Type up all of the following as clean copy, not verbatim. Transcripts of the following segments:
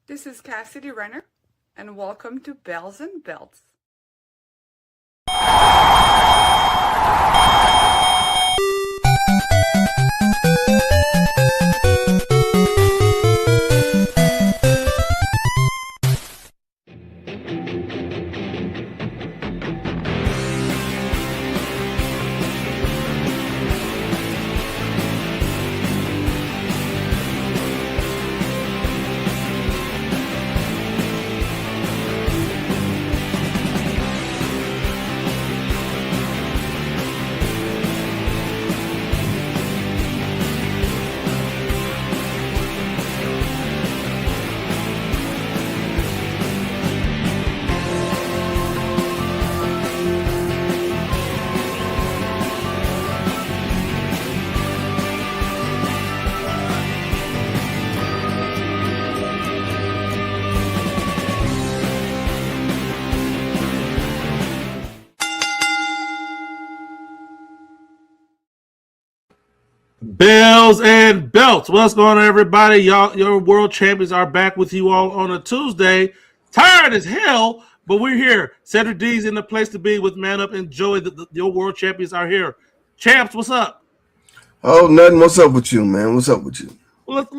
This is Cassidy Renner, and welcome to Bells and Belts. Bells and belts. What's going on, everybody? Y'all, your world champions are back with you all on a Tuesday. Tired as hell, but we're here. Cedric D's in the place to be with Man Up and Joey. Your world champions are here. Champs, what's up? Oh, nothing. What's up with you, man? What's up with you? Let's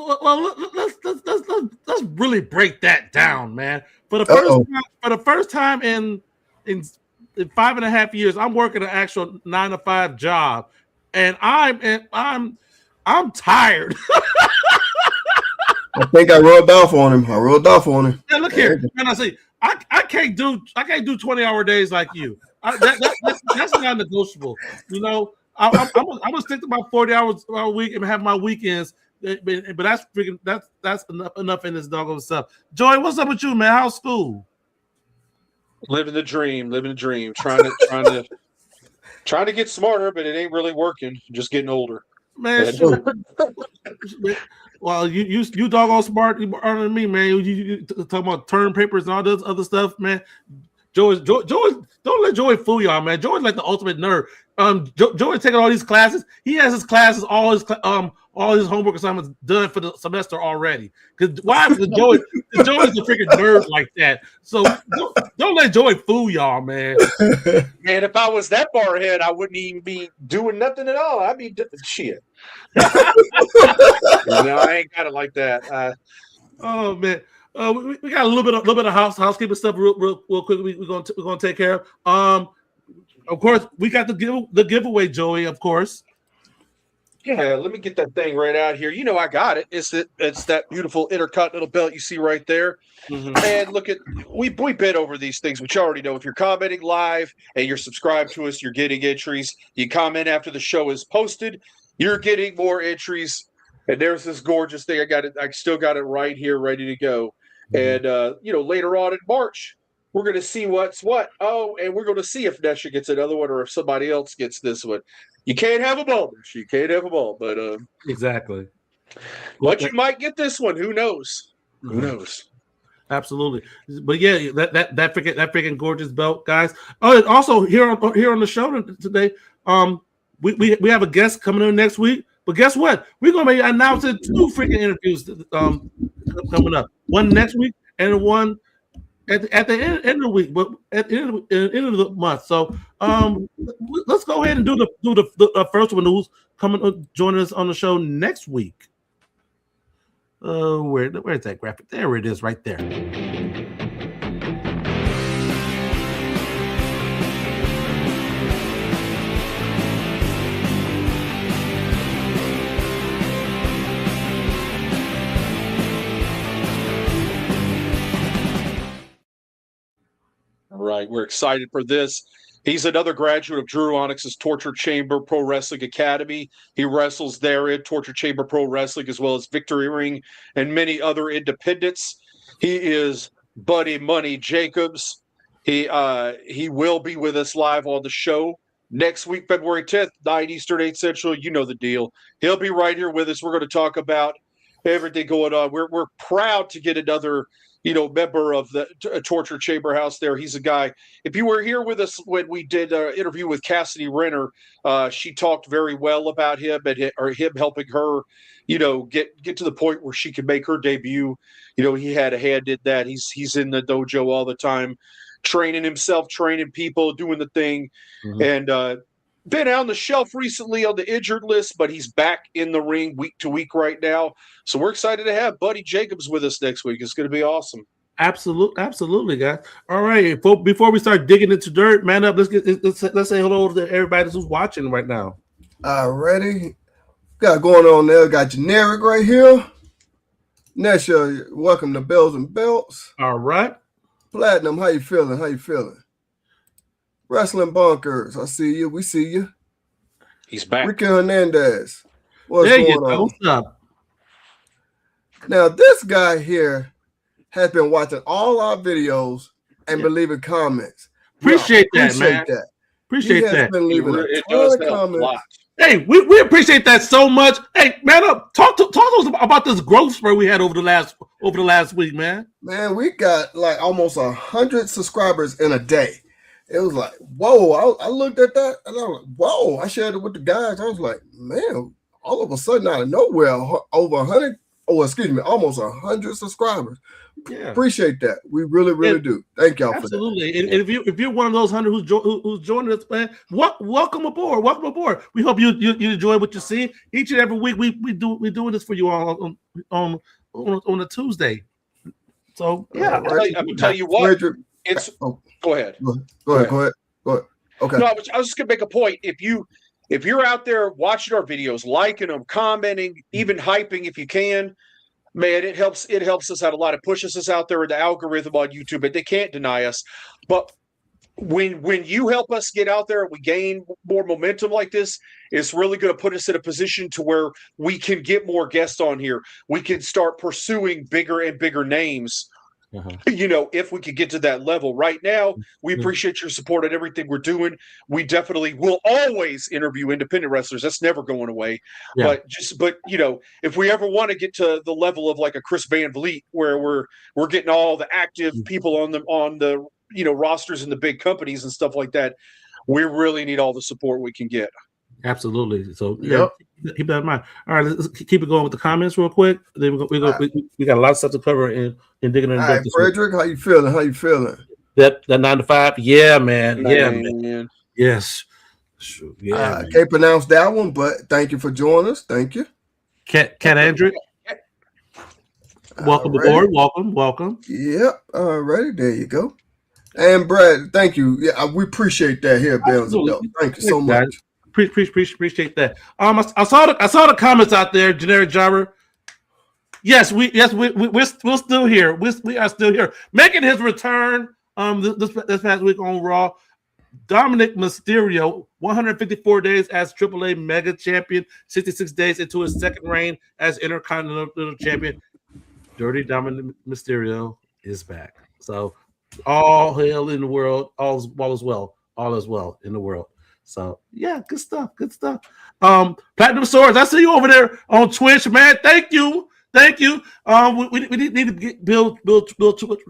really break that down, man. For the first time in 5.5 years, I'm working an actual 9-to-5 job, and I'm tired. I think I rubbed off on him. Yeah, look here, man. I can't do 20-hour days like you. That's not negotiable. You know, I'm gonna stick to my 40 hours a week and have my weekends. But that's enough in this doggone stuff. Joey, what's up with you, man? How's school? Living the dream. Trying to get smarter, but it ain't really working. Just getting older. Man, well, you doggone smart, you smarter than me, man. You talking about term papers and all this other stuff, man. Joey, don't let Joey fool y'all, man. Joey's like the ultimate nerd. Joey taking all these classes. He has his classes, all his homework assignments done for the semester already. Because why? Because Joey's a freaking nerd like that. So don't let Joey fool y'all, man. Man, if I was that far ahead, I wouldn't even be doing nothing at all. I'd be shit. No, I ain't got it like that. Oh man. We got a little bit of housekeeping stuff real quick. We're gonna take care of. Of course, we got the giveaway, Joey. Of course. Yeah, let me get that thing right out here. You know, I got it. It's that beautiful intercontinental belt you see right there. Mm-hmm. And look at we bid over these things, which you already know. If you're commenting live and you're subscribed to us, you're getting entries. You comment after the show is posted, you're getting more entries. And there's this gorgeous thing. I still got it right here, ready to go. And, later on in March, we're going to see what's what. Oh, and we're going to see if Nesha gets another one or if somebody else gets this one. You can't have them all, Nesha. You can't have them all. But exactly. But you might get this one. Who knows? Mm-hmm. Who knows? Absolutely. But yeah, that freaking gorgeous belt, guys. Oh, and also here on the show today, we have a guest coming in next week. But guess what? We're going to be announcing 2 freaking interviews coming up. One next week and one at the end of the week, but at the end of the month. So let's go ahead and do the first one who's coming joining us on the show next week. Where's that graphic? There it is, right there. Right. We're excited for this. He's another graduate of Drew Onyx's Torture Chamber Pro Wrestling Academy. He wrestles there in Torture Chamber Pro Wrestling as well as Victory Ring and many other independents. He is Buddy Money Jacobs. He will be with us live on the show next week, February 10th, 9 Eastern, 8 Central. You know the deal. He'll be right here with us. We're going to talk about everything going on. We're proud to get another member of the torture chamber house there. He's a guy. If you were here with us when we did an interview with Cassidy Renner, she talked very well about him and or him helping her, get to the point where she could make her debut. He had a hand in that. He's in the dojo all the time, training himself, training people, doing the thing, and been on the shelf recently on the injured list, but he's back in the ring week to week right now. So we're excited to have Buddy Jacobs with us next week. It's going to be awesome. Absolutely, guys. All right, before we start digging into dirt, man up. Let's say hello to everybody who's watching right now. Alrighty, got going on there. Got generic right here. Nesha, welcome to Bells and Belts. All right, Platinum, how you feeling? How you feeling? Wrestling Bunkers, I see you. We see you. He's back. Ricky Hernandez, what's there going you go. on? What's up? Now, this guy here has been watching all our videos and been leaving comments. Appreciate that, man. Appreciate He has been leaving It a ton does of help a comments. lot. Hey, we appreciate that so much. Hey, man up. Talk to us about this growth spurt we had over the last week, man. Man, we got like almost 100 subscribers in a day. It was like, whoa. I looked at that and I was like, whoa. I shared it with the guys. I was like, man, all of a sudden out of nowhere, over 100, almost 100 subscribers. Yeah. Appreciate that. We really do. Thank y'all for that. Absolutely. And if you're one of those 100 who's joining us, man, welcome aboard. Welcome aboard. We hope you enjoy what you see. Each and every week we're doing this for you on a Tuesday. So yeah, I'm gonna tell you what. Frederick, Go ahead. Go ahead. Okay. No, I was just gonna make a point. If you're out there watching our videos, liking them, commenting, even hyping if you can, man, it helps us out a lot. It pushes us out there in the algorithm on YouTube, but they can't deny us. But when you help us get out there and we gain more momentum like this, it's really going to put us in a position to where we can get more guests on here. We can start pursuing bigger and bigger names. If we could get to that level. Right now, we appreciate your support on everything we're doing. We definitely will always interview independent wrestlers. That's never going away. Yeah. But if we ever want to get to the level of like a Chris Van Vliet, where we're getting all the active people on the rosters in the big companies and stuff like that, we really need all the support we can get. Absolutely. So keep that in mind. All right, let's keep it going with the comments real quick. Then we got a lot of stuff to cover in digging in. All right, Frederick, how you feeling? That 9 to 5, yeah, man. Man. Yes. Sure. Yeah. Can't pronounce that one, but thank you for joining us. Thank you. Cat Andrew. Welcome aboard. Welcome. Yep. All righty, there you go. And Brad, thank you. Yeah, we appreciate that here, Bill. Thank you so much. Appreciate that. I saw the comments out there, generic jobber. We're still here. We are still here, making his return. This past week on Raw, Dominic Mysterio, 154 days as AAA Mega Champion, 66 days into his second reign as Intercontinental Champion. Dirty Dominic Mysterio is back. So all hail in the world, all is well in the world. So yeah, good stuff. Platinum Swords, I see you over there on Twitch, man. Thank you. We need to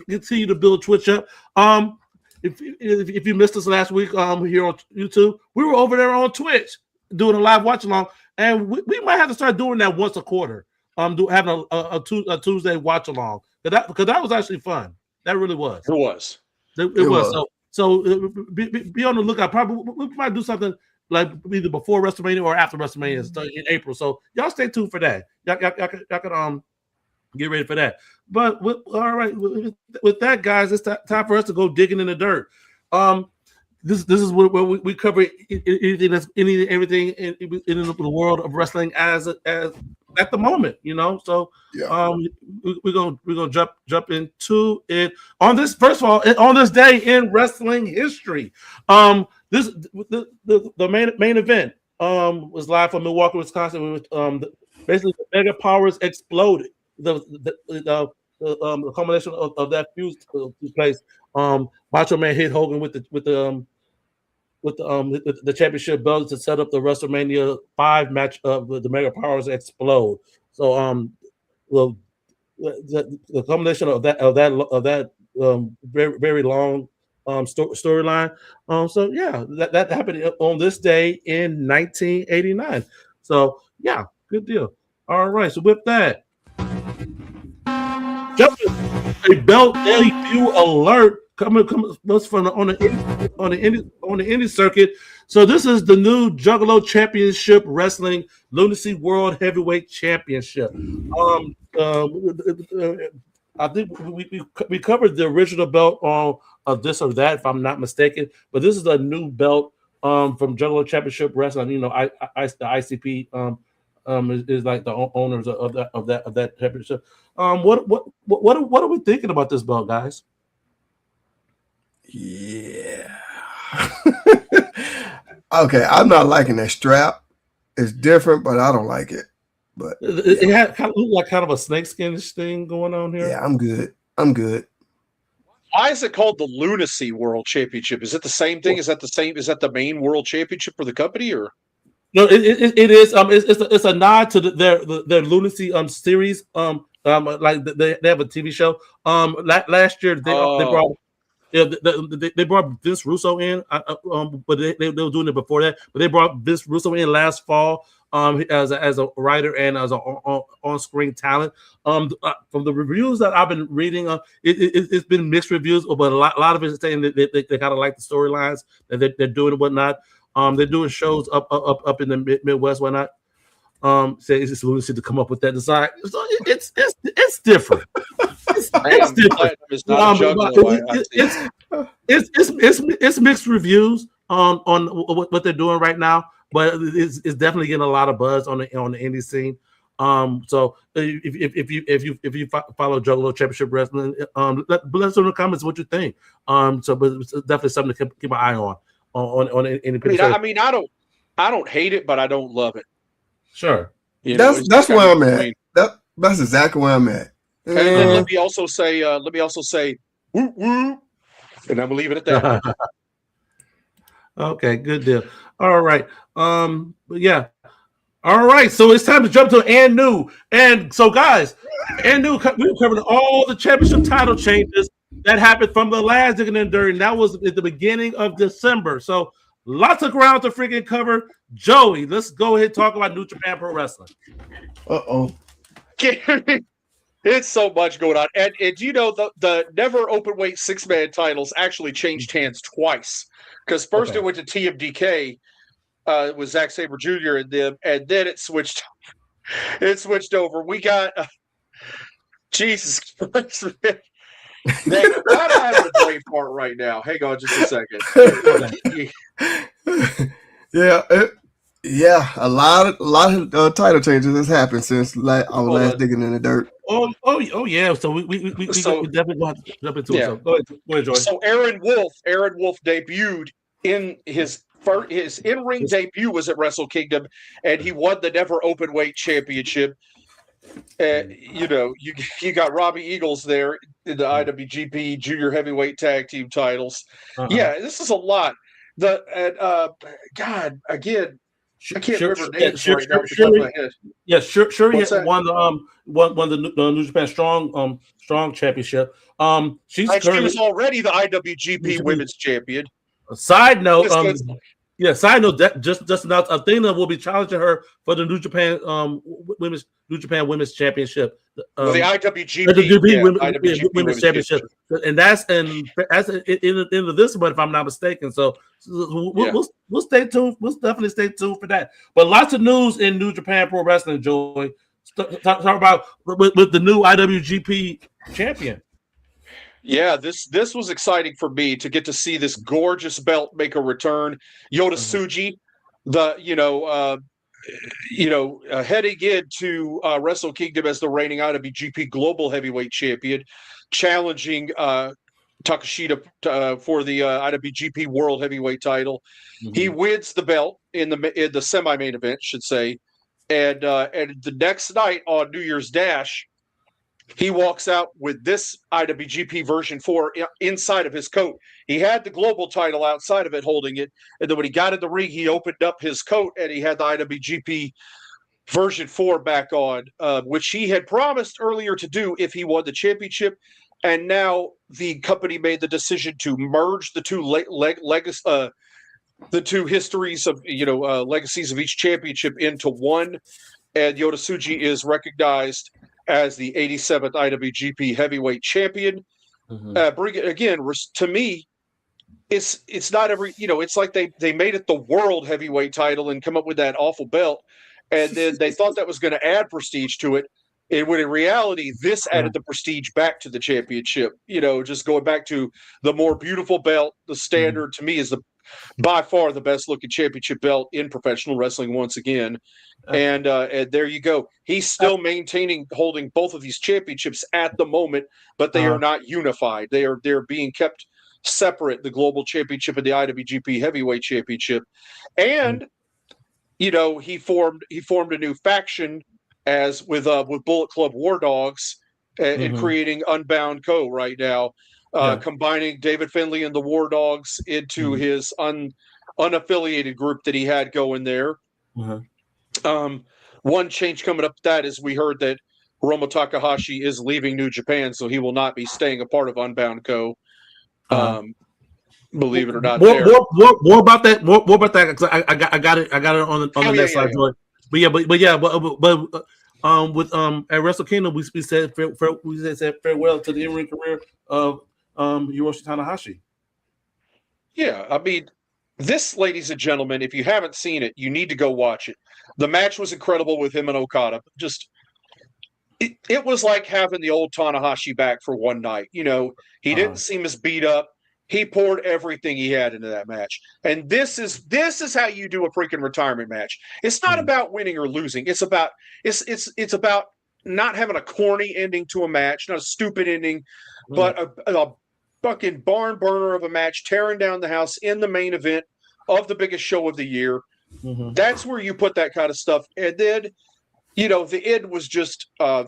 continue to build Twitch up. If you missed us last week, here on YouTube, we were over there on Twitch doing a live watch along, and we might have to start doing that once a quarter. Having a Tuesday watch along, because that was actually fun. That really was. It was. It was. So be on the lookout. Probably we might do something like either before WrestleMania or after WrestleMania in April. So y'all stay tuned for that. Y'all can get ready for that. But all right, with that, guys, it's time for us to go digging in the dirt. This is where we cover everything in the world of wrestling as at the moment, So we're gonna jump into it on this. First of all, on this day in wrestling history, the main event was live from Milwaukee, Wisconsin. Basically the Mega Powers exploded. The culmination of that fuse took place. Macho Man hit Hogan with the championship belt to set up the WrestleMania 5 match of the Mega Powers explode. So well, the combination of that very very long storyline. So yeah, that happened on this day in 1989. So yeah, good deal. All right, so with that, a belt debut alert coming from on the indie circuit. So this is the new Juggalo Championship Wrestling Lunacy World Heavyweight Championship. I think we covered the original belt on of this or that, if I'm not mistaken. But this is a new belt from Juggalo Championship Wrestling. You know, the ICP is like the owners of that championship. What are we thinking about this belt, guys? Yeah. Okay, I'm not liking that strap. It's different, but I don't like it. But it had kind of a snakeskin thing going on here. Yeah, I'm good. I'm good. Why is it called the Lunacy World Championship? Is it the same thing? Is that the same? Is that the main world championship for the company, or? No, it is. It's a nod to their Lunacy series. Like they have a TV show. Last year they brought. Yeah, they brought Vince Russo in, but they were doing it before that. But they brought Vince Russo in last fall, as a writer and as an on-screen talent. From the reviews that I've been reading, it's been mixed reviews, but a lot of it is saying that they kind of like the storylines that they're doing and whatnot. They're doing shows up in the Midwest, whatnot. Say it's just lunacy to come up with that design. So it's different. It's different. It's mixed reviews on what they're doing right now, but it's definitely getting a lot of buzz on the indie scene. So if you follow Juggalo Championship Wrestling, let us know in the comments what you think. So but it's definitely something to keep an eye on any. I don't hate it, but I don't love it. Sure. That's where I'm at. That's exactly where I'm at. Okay, let me also say, woo woo, and I'm gonna leave it at that. Okay, good deal. All right. Yeah. All right. So it's time to jump to and new. And so, guys, and new. We were covering all the championship title changes that happened from the last Diggin and Dirty. That was at the beginning of December. So lots of ground to freaking cover. Joey, let's go ahead and talk about New Japan Pro Wrestling. It's so much going on. And you know, the never open weight 6-man titles actually changed hands twice. Because first it went to TMDK with Zack Sabre Jr. and them, and then it switched over. We got Jesus Christ. Man, I'm having a brain part right now. Hang on just a second. Yeah, a lot of title changes has happened since our last Digging in the Dirt. Oh yeah. So we definitely want to jump into it. So go ahead, Joy. So Aaron Wolf debuted in his in-ring debut was at Wrestle Kingdom, and he won the never open weight championship. You know, you got Robbie Eagles there in the IWGP Junior Heavyweight Tag Team titles. Yeah, this is a lot. God, again, I can't remember names right now. Yeah, sure. He won the New Japan Strong Championship. She was already the IWGP Women's Champion. Side note, that just announced Athena will be challenging her for the New Japan Women's Championship. The IWGP Women's Championship, and that's in this month, if I'm not mistaken. So we'll stay tuned. We'll definitely stay tuned for that. But lots of news in New Japan Pro Wrestling. Joy, talk about with the new IWGP champion. Yeah, this was exciting for me to get to see this gorgeous belt make a return. Yota Tsuji, heading into Wrestle Kingdom as the reigning IWGP Global Heavyweight Champion, challenging Takashita for the IWGP World Heavyweight title. Mm-hmm. He wins the belt in the semi-main event, should say, and the next night on New Year's Dash, he walks out with this IWGP version 4 inside of his coat. He had the global title outside of it holding it. And then when he got in the ring, he opened up his coat and he had the IWGP version 4 back on, which he had promised earlier to do if he won the championship. And now the company made the decision to merge the two the two histories of legacies of each championship into one. And Yota Tsuji is recognized as the 87th IWGP Heavyweight Champion. Bring it again to me. It's not every it's like they made it the World Heavyweight title and come up with that awful belt, and then they thought that was going to add prestige to it. And when in reality, this added the prestige back to the championship. Just going back to the more beautiful belt. The standard to me is by far the best looking championship belt in professional wrestling once again. And there you go. He's still holding both of these championships at the moment, but they are not unified. They're being kept separate, the Global Championship and the IWGP Heavyweight Championship. And he formed a new faction as with Bullet Club War Dogs and creating Unbound Co. right now, combining David Finlay and the War Dogs into his unaffiliated group that he had going there. One change coming up with that is we heard that Hiromu Takahashi is leaving New Japan, so he will not be staying a part of Unbound Co. Believe it or not, more about that. More about that because I got it on the next slide. But at Wrestle Kingdom we said farewell to the in-ring career of Hiroshi Tanahashi. Yeah, I mean, this, ladies and gentlemen, if you haven't seen it, you need to go watch it. The match was incredible with him and Okada. Just it was like having the old Tanahashi back for one night. He didn't seem as beat up. He poured everything he had into that match. And this is how you do a freaking retirement match. It's not about winning or losing. It's about not having a corny ending to a match, not a stupid ending, but a fucking barn burner of a match, tearing down the house in the main event of the biggest show of the year. That's where you put that kind of stuff. And then, the end was just the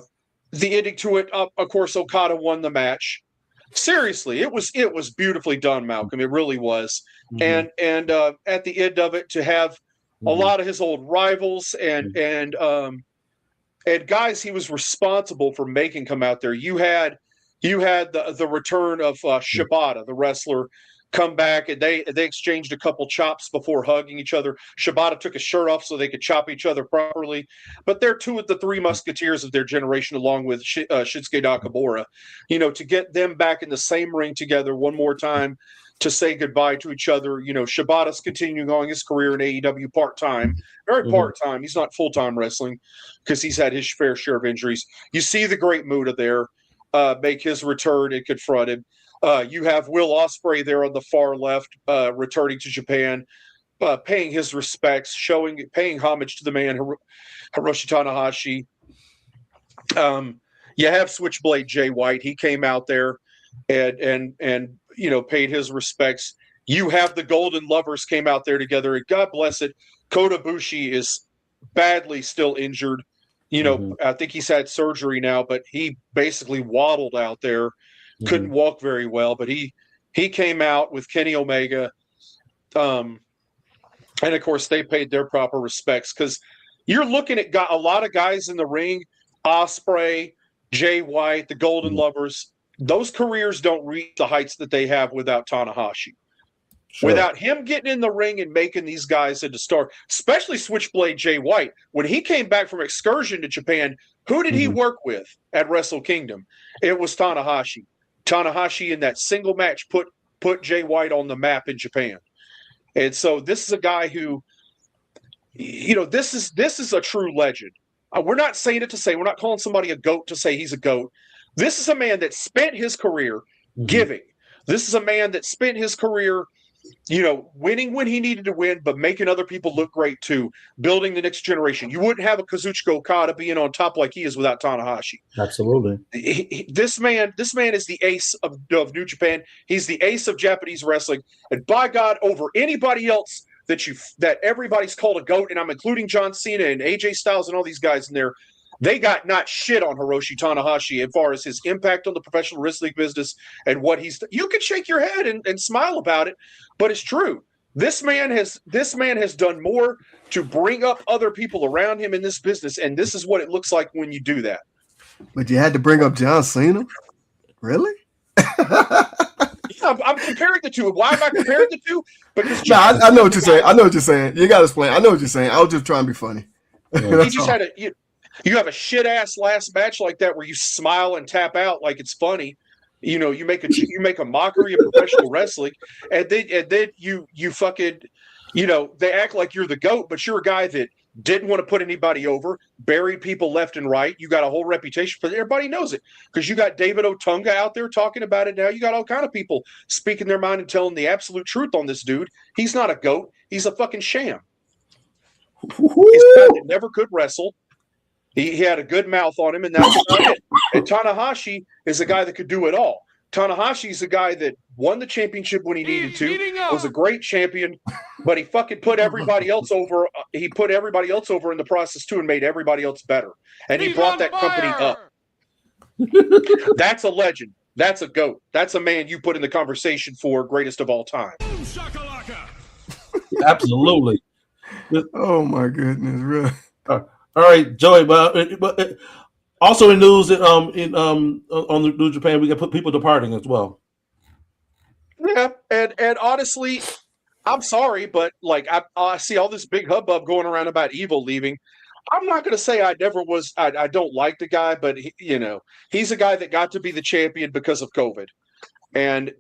ending to it. Of course, Okada won the match. Seriously, it was beautifully done, Malcolm. It really was. And at the end of it, to have a lot of his old rivals and guys he was responsible for making come out there. You had the return of Shibata, the wrestler, come back, and they exchanged a couple chops before hugging each other. Shibata took his shirt off so they could chop each other properly. But they're two of the three musketeers of their generation, along with Shinsuke Nakamura. To get them back in the same ring together one more time to say goodbye to each other. Shibata's continuing on his career in AEW part-time. Very part-time. He's not full-time wrestling because he's had his fair share of injuries. You see the Great Muta there make his return and confront him. You have Will Ospreay there on the far left, returning to Japan, paying his respects, paying homage to the man Hiroshi Tanahashi. You have Switchblade Jay White. He came out there and paid his respects. You have the Golden Lovers came out there together, and God bless it, Kota Ibushi is badly still injured. I think he's had surgery now, but he basically waddled out there. Couldn't walk very well, but he came out with Kenny Omega. And of course they paid their proper respects, because you're looking at a lot of guys in the ring, Ospreay, Jay White, the Golden Lovers. Those careers don't reach the heights that they have without Tanahashi. Sure. Without him getting in the ring and making these guys into stars, especially Switchblade Jay White. When he came back from excursion to Japan, who did he work with at Wrestle Kingdom? It was Tanahashi. Tanahashi in that single match put Jay White on the map in Japan. And so this is a guy who, this is a true legend. We're not saying it to say, we're not calling somebody a GOAT to say he's a GOAT. This is a man that spent his career giving. This is a man that spent his career, winning when he needed to win, but making other people look great too, building the next generation. You wouldn't have a Kazuchika Okada being on top like he is without Tanahashi. Absolutely. This man is the ace of New Japan. He's the ace of Japanese wrestling. And by God, over anybody else that everybody's called a GOAT, and I'm including John Cena and AJ Styles and all these guys in there, they got not shit on Hiroshi Tanahashi as far as his impact on the professional wrestling business and what he's – you can shake your head and smile about it, but it's true. This man has done more to bring up other people around him in this business, and this is what it looks like when you do that. But you had to bring up John Cena? Really? I'm comparing the two. Why am I comparing the two? Because I know what you're saying. I know what you're saying. You got to explain. I know what you're saying. I was just trying to be funny. He just had you have a shit ass last match like that where you smile and tap out like it's funny. You know, you make a mockery of professional wrestling, and then you fucking, you know, they act like you're the GOAT, but you're a guy that didn't want to put anybody over, buried people left and right. You got a whole reputation for it. Everybody knows it because you got David Otunga out there talking about it now. You got all kind of people speaking their mind and telling the absolute truth on this dude. He's not a GOAT. He's a fucking sham. He's a guy that never could wrestle. He had a good mouth on him, and that's about it. And Tanahashi is a guy that could do it all. Tanahashi is a guy that won the championship when he needed to, was a great champion, but he fucking put everybody else over. He put everybody else over in the process, too, and made everybody else better. And he brought that company up. That's a legend. That's a GOAT. That's a man you put in the conversation for greatest of all time. Absolutely. Oh, my goodness. Really? All right, Joey. But also in news, on the New Japan, we got people departing as well. Yeah, and honestly, I'm sorry, but like I see all this big hubbub going around about Evil leaving. I'm not going to say I never was. I don't like the guy, but he's a guy that got to be the champion because of COVID, and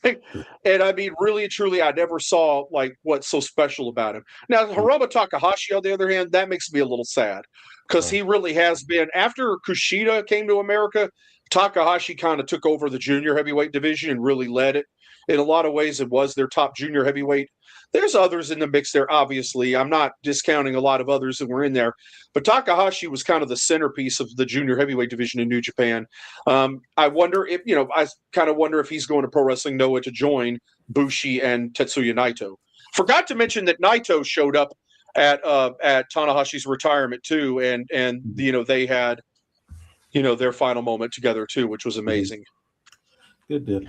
and I mean, really and truly, I never saw like what's so special about him. Now, Hiromu Takahashi, on the other hand, that makes me a little sad because he really has been. After Kushida came to America, Takahashi kind of took over the junior heavyweight division and really led it. In a lot of ways, it was their top junior heavyweight. There's others in the mix there, obviously. I'm not discounting a lot of others that were in there. But Takahashi was kind of the centerpiece of the junior heavyweight division in New Japan. I wonder if, I kind of wonder if he's going to Pro Wrestling Noah to join Bushi and Tetsuya Naito. Forgot to mention that Naito showed up at Tanahashi's retirement too. And they had, their final moment together too, which was amazing. Good deal.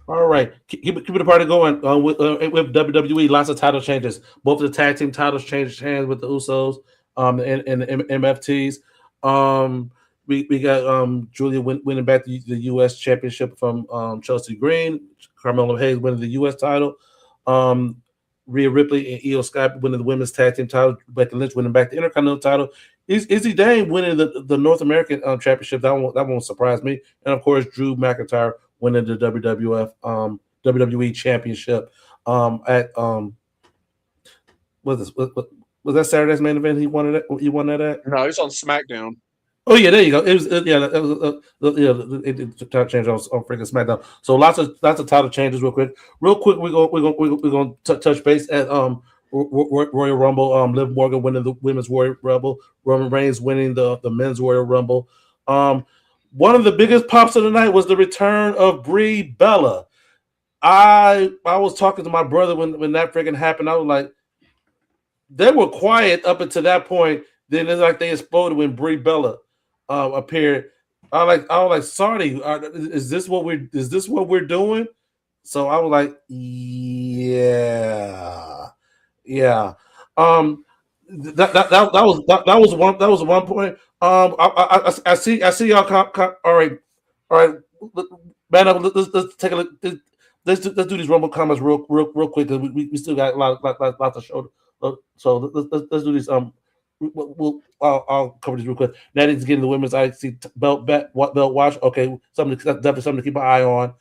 All right, keep the party going with WWE. Lots of title changes. Both of the tag team titles changed hands with the Usos and the MFTs. We got Julia winning back the U.S. Championship from Chelsea Green. Carmelo Hayes winning the U.S. title. Rhea Ripley and Io Sky winning the women's tag team title. Becky Lynch winning back the Intercontinental title. Izzy Dane winning the North American championship. That won't surprise me. And of course, Drew McIntyre winning the WWE championship at was that Saturday's main event? He won that at? No, he's on SmackDown. Oh yeah, there you go. It was it changed on freaking SmackDown. So lots of title changes real quick. We're gonna touch base at Royal Rumble. Liv Morgan winning the Women's Royal Rumble. Roman Reigns winning the Men's Royal Rumble. One of the biggest pops of the night was the return of Brie Bella. I was talking to my brother when that freaking happened. I was like, they were quiet up until that point. Then it's like they exploded when Brie Bella appeared. I was like, sorry, is this what we're doing? So I was like, yeah. That was one point. I see y'all. All right, man. Let's take a look. Let's do these Rumble comments real quick because we still got a lot to show. So let's do these. I'll cover this real quick. Natty's getting the women's IC belt watch. Okay, definitely something to keep an eye on.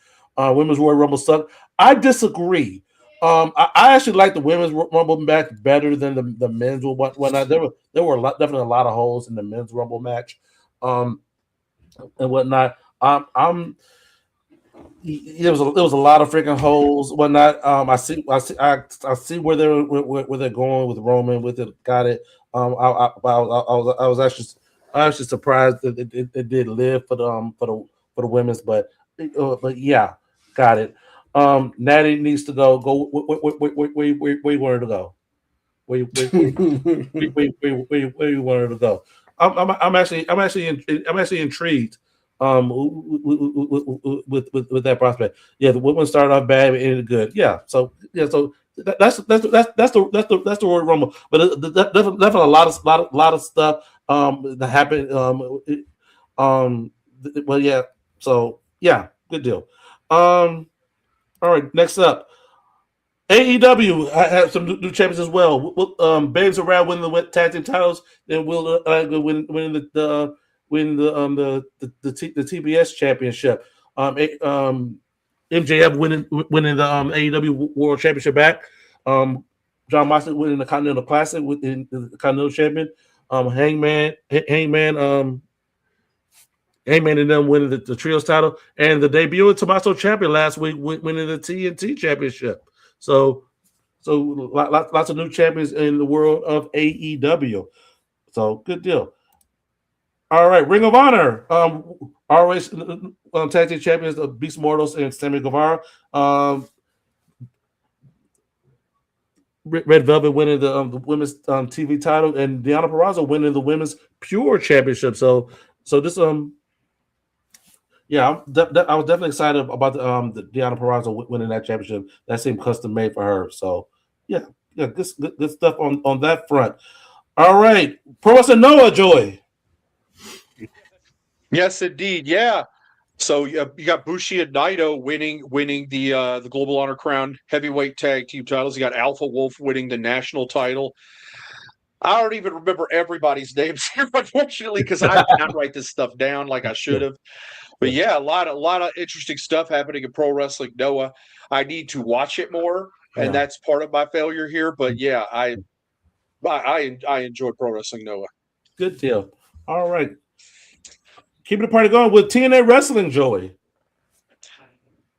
Women's Royal Rumble suck. I disagree. I actually like the women's Rumble match better than the men's whatnot. There were definitely a lot of holes in the men's Rumble match, and whatnot. There was a lot of freaking holes, whatnot. I see where they're going with Roman with it. Got it. I was actually surprised that it did live for the women's, but yeah, got it. Natty needs to go. Where you want her to go? Where you want her to go? I'm actually intrigued. With that prospect. Yeah, the women started off bad and ended good. So that's the Royal Rumble. But definitely a lot of stuff that happened. Well, yeah. So yeah, good deal. All right, next up. AEW have some new champions as well. Babes around winning the tag team titles, then will winning the TBS championship. MJF winning the AEW World Championship back. John Moxley winning the Continental Classic with the Continental Champion. Hangman and them winning the Trios title, and the debut of Tommaso Ciampa last week winning the TNT Championship. So lots of new champions in the world of AEW. So good deal. All right, Ring of Honor. Always tag team champions of Beast Mortals and Sammy Guevara. Red Velvet winning the women's TV title, and Deonna Purrazzo winning the women's Pure Championship. So this yeah, I was definitely excited about the Deonna Purrazzo winning that championship. That seemed custom made for her. So yeah, good stuff on that front. All right, Pro Wrestling Noah, Joy. Yes, indeed. Yeah. So you got Bushi and Naito winning the Global Honor Crown heavyweight tag team titles. You got Alpha Wolf winning the national title. I don't even remember everybody's names here, unfortunately, because I did not write this stuff down like I should have. But yeah, a lot of interesting stuff happening in Pro Wrestling Noah. I need to watch it more, and that's part of my failure here. But yeah, I enjoy Pro Wrestling Noah. Good deal. All right, keeping the party going with TNA Wrestling, Joey.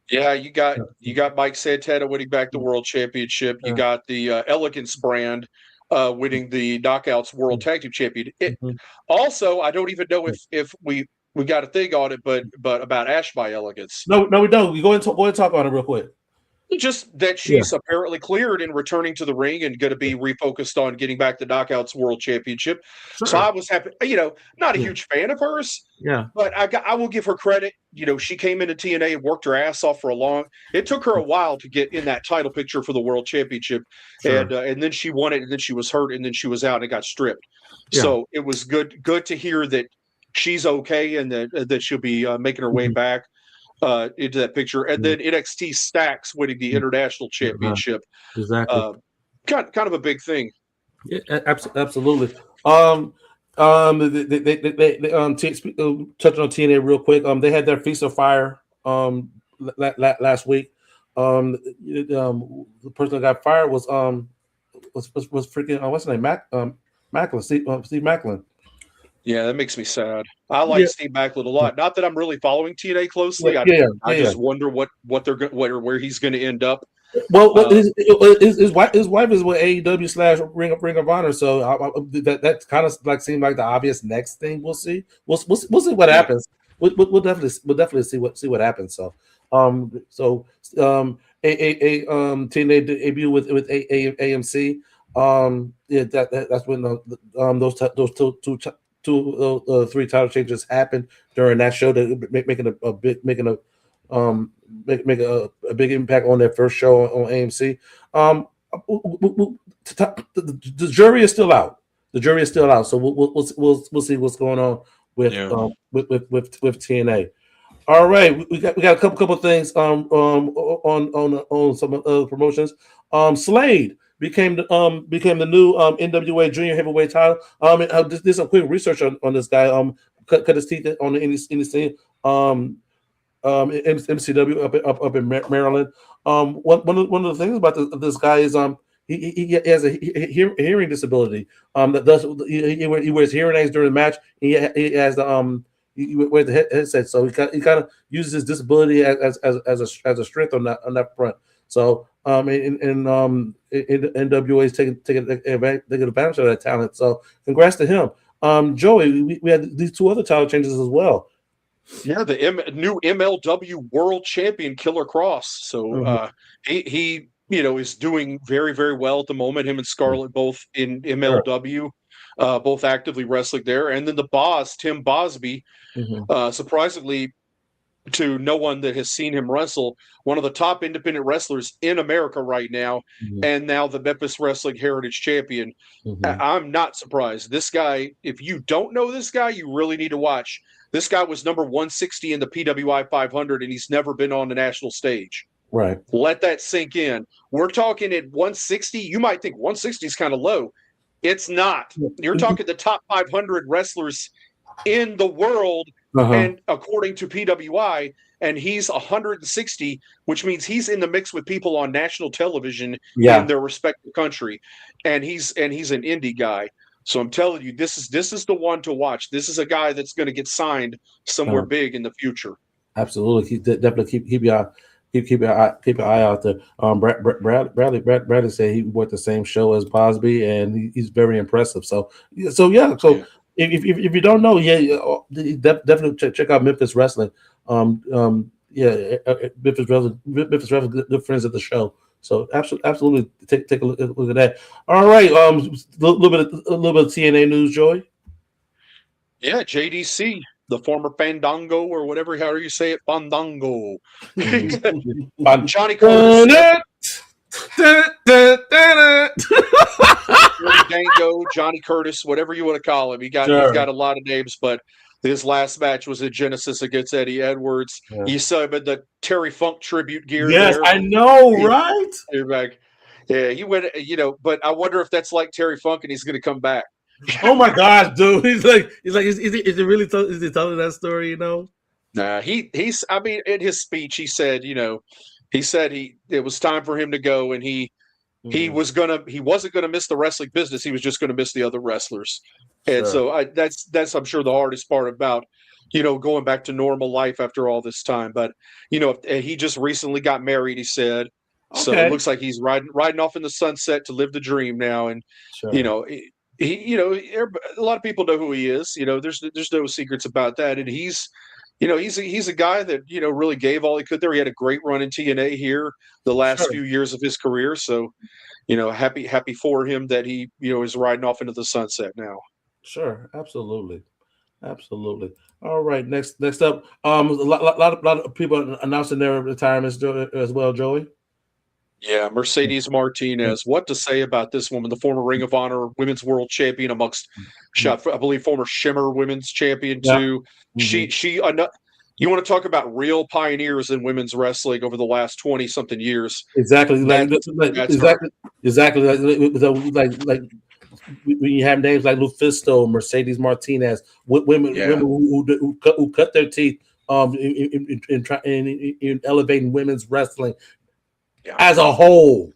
Yeah, you got Mike Santana winning back the World Championship. You got the Elegance brand winning the Knockouts World Tag Team Champion. Also, I don't even know if we got a thing on it, but about Ash by Elegance. No, we don't. Go ahead and talk on it real quick. Just that she's apparently cleared and returning to the ring and going to be refocused on getting back the Knockouts World Championship. Sure. So I was happy. Not a huge fan of hers. Yeah, but I will give her credit. She came into TNA and worked her ass off for a long. It took her a while to get in that title picture for the World Championship, sure. And then she won it, and then she was hurt, and then she was out and got stripped. Yeah. So it was good to hear that she's okay and that she'll be making her way back into that picture. And then NXT Stacks winning the International Championship. Exactly. Kind of a big thing. Yeah, absolutely. They touching on TNA real quick. They had their Feast of Fire last week. The person that got fired was freaking what's his name? Macklin, Steve Macklin. Yeah, that makes me sad. I like Steve Macklin a lot. Not that I'm really following TNA closely. I just wonder what they're where he's going to end up. Well, his wife is with AEW / Ring of Honor, so that kind of like seemed like the obvious next thing. We'll see. We'll see what happens. We'll definitely see what happens. So TNA debut with AMC. That's when those three title changes happened during that show. That making a big impact on their first show on AMC. The jury is still out. So we'll see what's going on with TNA. All right, we got a couple things on some other promotions. Slade became the new NWA Junior Heavyweight title. Did some quick research on this guy. Cut his teeth on the indie scene. MCW up in Maryland. One of the things about this guy is he has a hearing disability. He wears hearing aids during the match. He has he wears the headset, so he kind of uses his disability as a strength on that front. So NWA is taking advantage of that talent. So congrats to him. Joey, we had these two other title changes as well. Yeah, the new MLW World Champion Killer Cross. So he is doing very, very well at the moment. Him and Scarlett both in MLW, both actively wrestling there. And then the boss, Tim Bosby, surprisingly to no one that has seen him wrestle, one of the top independent wrestlers in America right now, and now the Memphis Wrestling Heritage Champion. I'm not surprised. This guy, if you don't know this guy, you really need to watch. This guy was number 160 in the PWI 500, and he's never been on the national stage. Right. Let that sink in. We're talking at 160. You might think 160 is kind of low. It's not. You're talking the top 500 wrestlers in the world, and according to PWI, and he's 160, which means he's in the mix with people on national television in their respective country, and he's an indie guy. So I'm telling you, this is the one to watch. This is a guy that's going to get signed somewhere big in the future. Absolutely, definitely keep your eye out there. Bradley said he worked the same show as Bosby, and he's very impressive. So. If you don't know, definitely check out Memphis Wrestling. Memphis Wrestling, good friends at the show. So absolutely take a look at that. All right, a little bit of TNA news, Joey. Yeah, JDC, the former Fandango or whatever, however you say it, Fandango. Johnny Curtis. Dango, Johnny Curtis, whatever you want to call him. He's got a lot of names, but his last match was at Genesis against Eddie Edwards. You saw him in the Terry Funk tribute gear. Yes, there. I know, right? You're back. Yeah, he went, but I wonder if that's like Terry Funk and he's going to come back. Oh my gosh, dude! He's like, is he really? Is he telling that story? Nah, he's. I mean, in his speech, he said, it was time for him to go, and he wasn't gonna miss the wrestling business. He was just gonna miss the other wrestlers, and so that's I'm sure the hardest part about going back to normal life after all this time. But he just recently got married. He said, so it looks like he's riding off in the sunset to live the dream now, and he a lot of people know who he is. There's no secrets about that, and he's a guy that really gave all he could there. He had a great run in TNA here the last few years of his career. So, happy for him that he is riding off into the sunset now. Sure, absolutely. All right, next up, a lot of people announcing their retirements as well, Joey. Yeah, Mercedes Martinez. What to say about this woman, the former Ring of Honor Women's World Champion amongst, I believe, former Shimmer Women's Champion too. She you want to talk about real pioneers in women's wrestling over the last 20-something years. Exactly. Exactly. Like when you have names like Lufisto, Mercedes Martinez, women who cut their teeth in elevating women's wrestling. As a whole.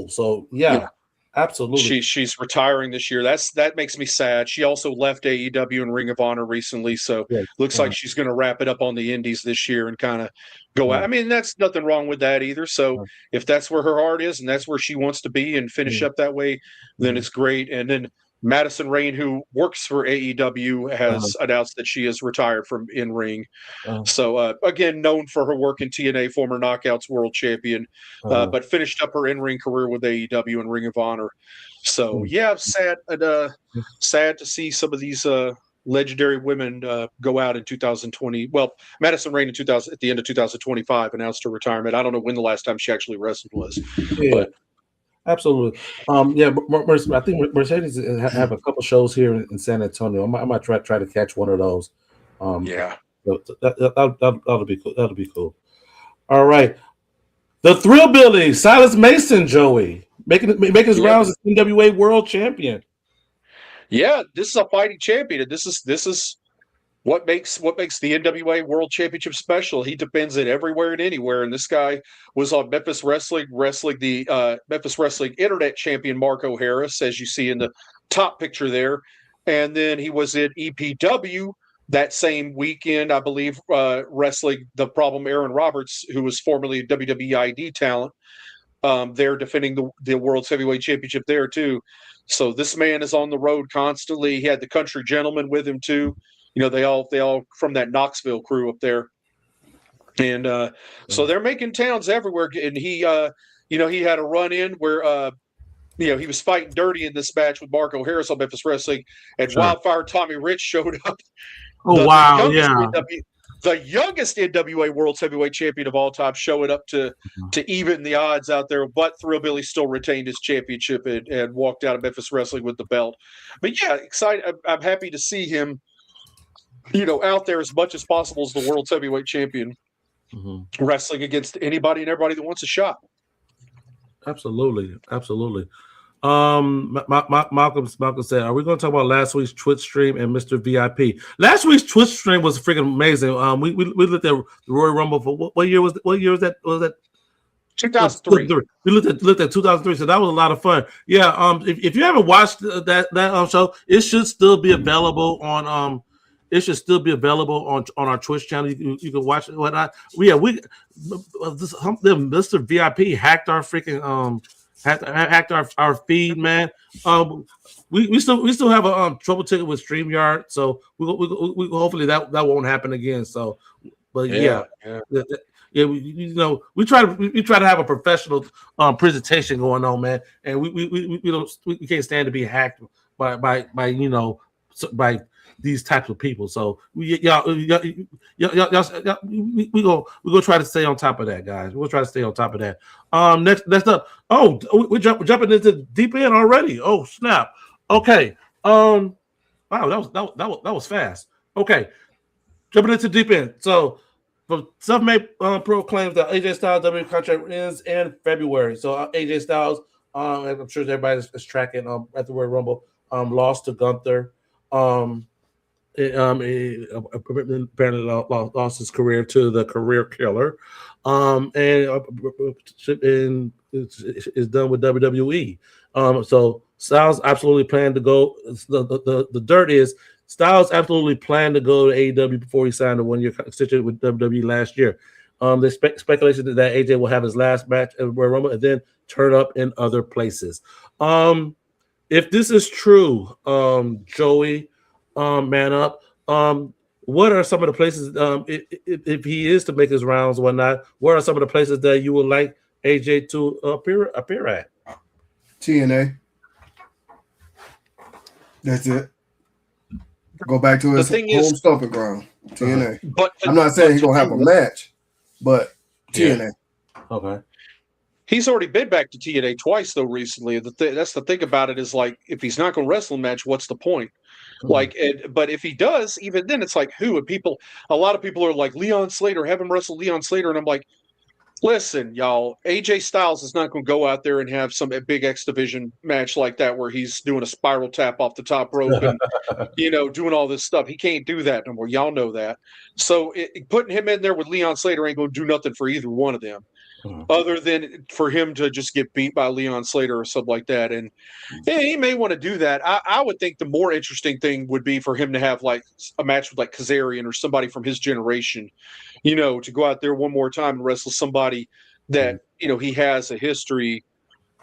So absolutely. She's retiring this year. That makes me sad. She also left AEW and Ring of Honor recently, so looks like she's going to wrap it up on the indies this year and kind of go out. I mean, that's nothing wrong with that either. So if that's where her heart is and that's where she wants to be and finish up that way, then it's great. And then Madison Rayne, who works for AEW, has announced that she is retired from in-ring. So, again, known for her work in TNA, former Knockouts World Champion, but finished up her in-ring career with AEW and Ring of Honor. So, sad to see some of these legendary women go out in 2020. Well, Madison Rayne at the end of 2025 announced her retirement. I don't know when the last time she actually wrestled was. But absolutely. I think Mercedes have a couple shows here in San Antonio. I might try to catch one of those. That'll be cool. That'll be cool. All right. The Thrillbilly, Silas Mason, Joey, making his rounds as NWA World Champion. Yeah, this is a fighting champion. This is what makes the NWA World Championship special. He defends it everywhere and anywhere. And this guy was on Memphis wrestling the Memphis Wrestling Internet Champion Marco Harris, as you see in the top picture there. And then he was in EPW that same weekend, I believe, wrestling the Problem Aaron Roberts, who was formerly a WWE ID talent. They're defending the World's Heavyweight Championship there too. So this man is on the road constantly. He had the Country Gentleman with him too. They all from that Knoxville crew up there. And so they're making towns everywhere. And he had a run in where, he was fighting dirty in this match with Marco Harris on Memphis Wrestling, and Wildfire Tommy Rich showed up. the youngest NWA World Heavyweight Champion of all time, showing up to even the odds out there. But Thrillbilly still retained his championship and walked out of Memphis Wrestling with the belt. But yeah, excited. I'm happy to see him, out there as much as possible as the World Heavyweight Champion, wrestling against anybody and everybody that wants a shot. Absolutely. Malcolm said, "Are we going to talk about last week's Twitch stream and Mr. VIP?" Last week's Twitch stream was freaking amazing. We looked at the Royal Rumble for what year was that? Was that 2003? We looked at 2003, so that was a lot of fun. Yeah. If you haven't watched that show, it should still be available on our Twitch channel. You can watch it. Whatnot. Mr. VIP hacked our freaking hacked our feed, man. We still have a trouble ticket with StreamYard, so we hopefully that won't happen again. So, but yeah. We try to have a professional presentation going on, man, and we can't stand to be hacked by these types of people. So we go try to stay on top of that, guys. We'll try to stay on top of that. Next up. Oh, we're jumping into deep end already. Oh snap. Okay. Wow, that was fast. Okay, jumping into deep end. So, self-made pro claims that AJ Styles WWE contract ends in February. So AJ Styles, I'm sure everybody is tracking at the Royal Rumble, lost to Gunther. Apparently lost his career to the career killer, and is done with WWE. So Styles absolutely planned to go. The dirt is Styles absolutely planned to go to AEW before he signed a 1-year extension with WWE last year. There's speculation that AJ will have his last match at Royal Rumble and then turn up in other places. If this is true, Joey, man up. What are some of the places, if he is to make his rounds or whatnot, what are some of the places that you would like AJ to appear at? TNA. That's it. Go back to his home stomping ground. TNA. But I'm not saying he's gonna have a match, but TNA. Okay. He's already been back to TNA twice though recently. That's the thing about it is like if he's not going to wrestle a match, what's the point? Like, but if he does, even then it's like who? And a lot of people are like Leon Slater, have him wrestle Leon Slater, and I'm like, listen, y'all, AJ Styles is not going to go out there and have a big X Division match like that where he's doing a spiral tap off the top rope and doing all this stuff. He can't do that no more. Y'all know that. So putting him in there with Leon Slater ain't going to do nothing for either one of them. Other than for him to just get beat by Leon Slater or something like that. And yeah, he may want to do that. I would think the more interesting thing would be for him to have like a match with like Kazarian or somebody from his generation, to go out there one more time and wrestle somebody that, he has a history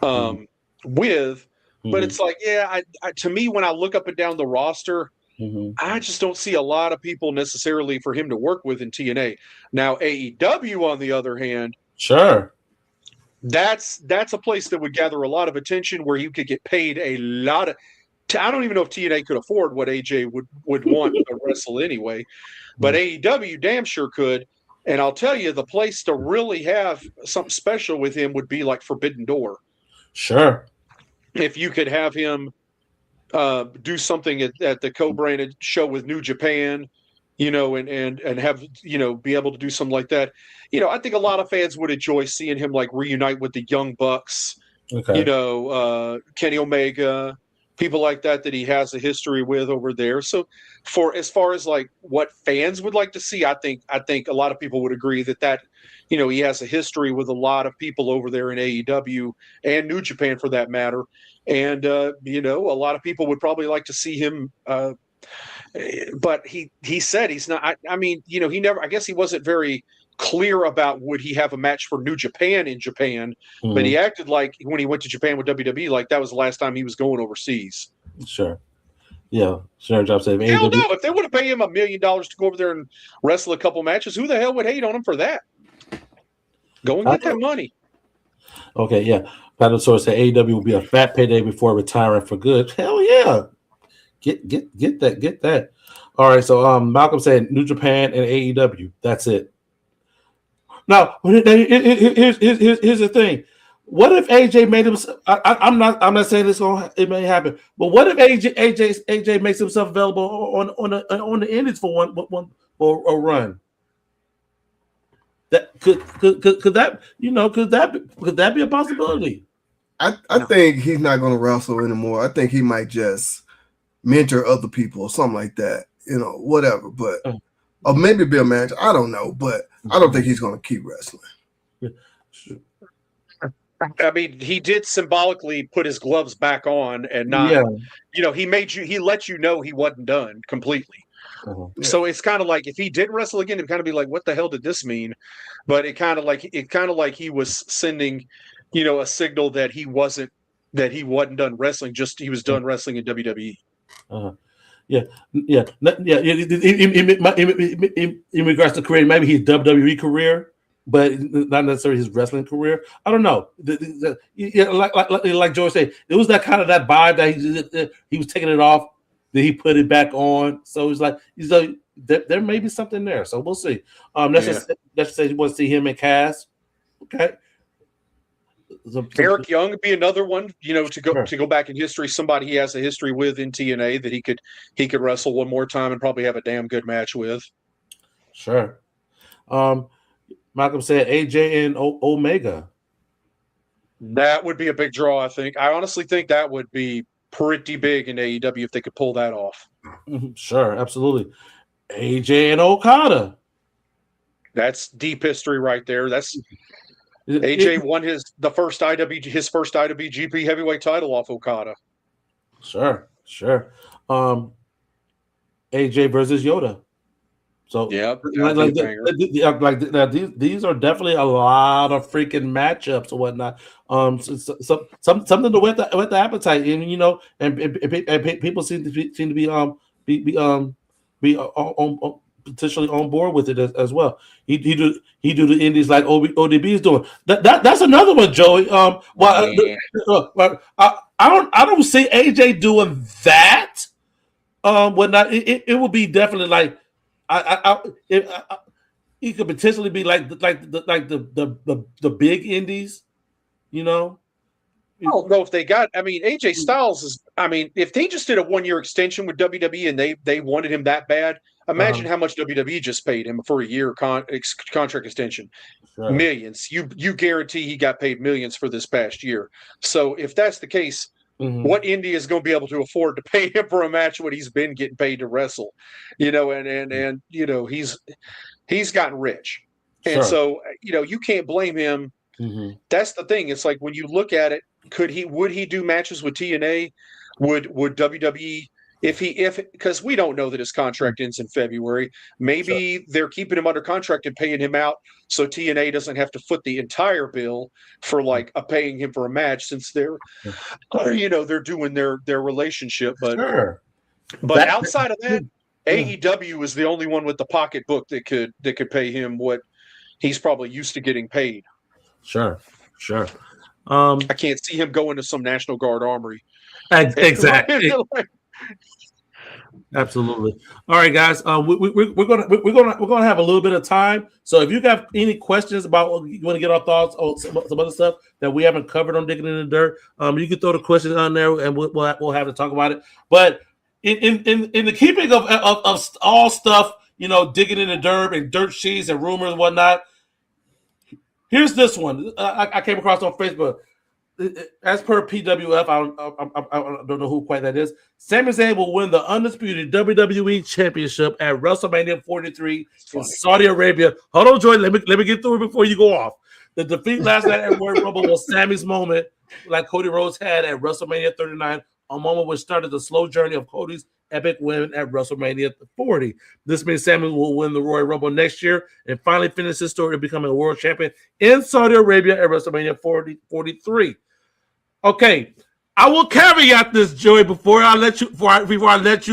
with. But it's like, to me, when I look up and down the roster, I just don't see a lot of people necessarily for him to work with in TNA. Now, AEW, on the other hand, sure. That's a place that would gather a lot of attention where you could get paid a lot of. I don't even know if TNA could afford what AJ would want to wrestle anyway, but AEW damn sure could. And I'll tell you, the place to really have something special with him would be like Forbidden Door. Sure. If you could have him do something at the co-branded show with New Japan, and have, be able to do something like that. I think a lot of fans would enjoy seeing him like reunite with the Young Bucks, Kenny Omega, people like that he has a history with over there. So as far as like what fans would like to see, I think a lot of people would agree that he has a history with a lot of people over there in AEW and New Japan for that matter. And, a lot of people would probably like to see him, but he said he's not. He never. I guess he wasn't very clear about would he have a match for New Japan in Japan, but he acted like when he went to Japan with WWE, like that was the last time he was going overseas. Sure. Yeah. Sure. Job safe. Hell no. If they would have paid him $1 million to go over there and wrestle a couple matches, who the hell would hate on him for that? Go and get that money. Okay. Yeah. Battle Source said AEW will be a fat payday before retiring for good. Hell yeah. Get that. All right, so Malcolm said New Japan and AEW. That's it. Now, here's the thing. What if AJ made himself? I'm not saying it may happen, but what if AJ makes himself available on the Indies for one for a run? That could that could that be a possibility? I think he's not going to wrestle anymore. I think he might just mentor other people or something like that. Whatever. But or maybe be a manager. I don't know, but I don't think he's going to keep wrestling. I mean, he did symbolically put his gloves back on and not. Yeah. He let you know he wasn't done completely. Uh-huh. Yeah. So it's kind of like if he did wrestle again, it'd kind of be like, what the hell did this mean? But it kind of like he was sending, a signal that he wasn't done wrestling. Just he was done wrestling in WWE. Uh-huh. Yeah. In regards to career, maybe his WWE career, but not necessarily his wrestling career. I don't know. Like George said, it was that vibe that he was taking it off. Then he put it back on. So it's like there may be something there. So we'll see. Let's just say you want to see him and Cass. Okay. Eric Young would be another one, to go back in history. Somebody he has a history with in TNA that he could wrestle one more time and probably have a damn good match with. Sure. Malcolm said AJ and Omega. That would be a big draw, I think. I honestly think that would be pretty big in AEW if they could pull that off. Sure, absolutely. AJ and Okada. That's deep history right there. That's AJ won his first IWGP heavyweight title off Okada. Sure. AJ versus Yoda. So yeah, these are definitely a lot of freaking matchups and whatnot. Something to whet the appetite, and people seem to be potentially on board with it as well. He do the indies like ODB is doing. That's another one, Joey. I don't see AJ doing that. Whatnot. It would be definitely like. He could potentially be like the big indies, I don't know if they got. I mean, AJ Styles is. I mean, if they just did a 1-year extension with WWE and they wanted him that bad, imagine how much WWE just paid him for a year contract extension. Sure. Millions. You guarantee he got paid millions for this past year. So if that's the case. Mm-hmm. What indie is going to be able to afford to pay him for a match when he's been getting paid to wrestle, and he's gotten rich, sure. And so you can't blame him. Mm-hmm. That's the thing. It's like when you look at it, would he do matches with TNA? Would WWE because we don't know that his contract ends in February. Maybe sure. They're keeping him under contract and paying him out so TNA doesn't have to foot the entire bill for paying him for a match since they're doing their relationship. But sure. But outside of that, AEW is the only one with the pocketbook that could pay him what he's probably used to getting paid. Sure. I can't see him going to some National Guard armory. Exactly. Absolutely. All right, guys. We're gonna have a little bit of time. So if you got any questions about you want to get our thoughts on some other stuff that we haven't covered on Digging in the Dirt, you can throw the questions on there and we'll have to talk about it. But in the keeping of all stuff, digging in the dirt and dirt sheets and rumors and whatnot. Here's this one I came across on Facebook. As per PWF, I don't know who quite that is. Sami Zayn will win the undisputed WWE Championship at WrestleMania 43 in Saudi Arabia. Hold on, Joy. Let me get through it before you go off. The defeat last night at Royal Rumble was Sami's moment, like Cody Rhodes had at WrestleMania 39, a moment which started the slow journey of Cody's epic win at WrestleMania 40. This means Sami will win the Royal Rumble next year and finally finish his story of becoming a world champion in Saudi Arabia at WrestleMania 43. Okay, I will caveat this, Joey, before I let you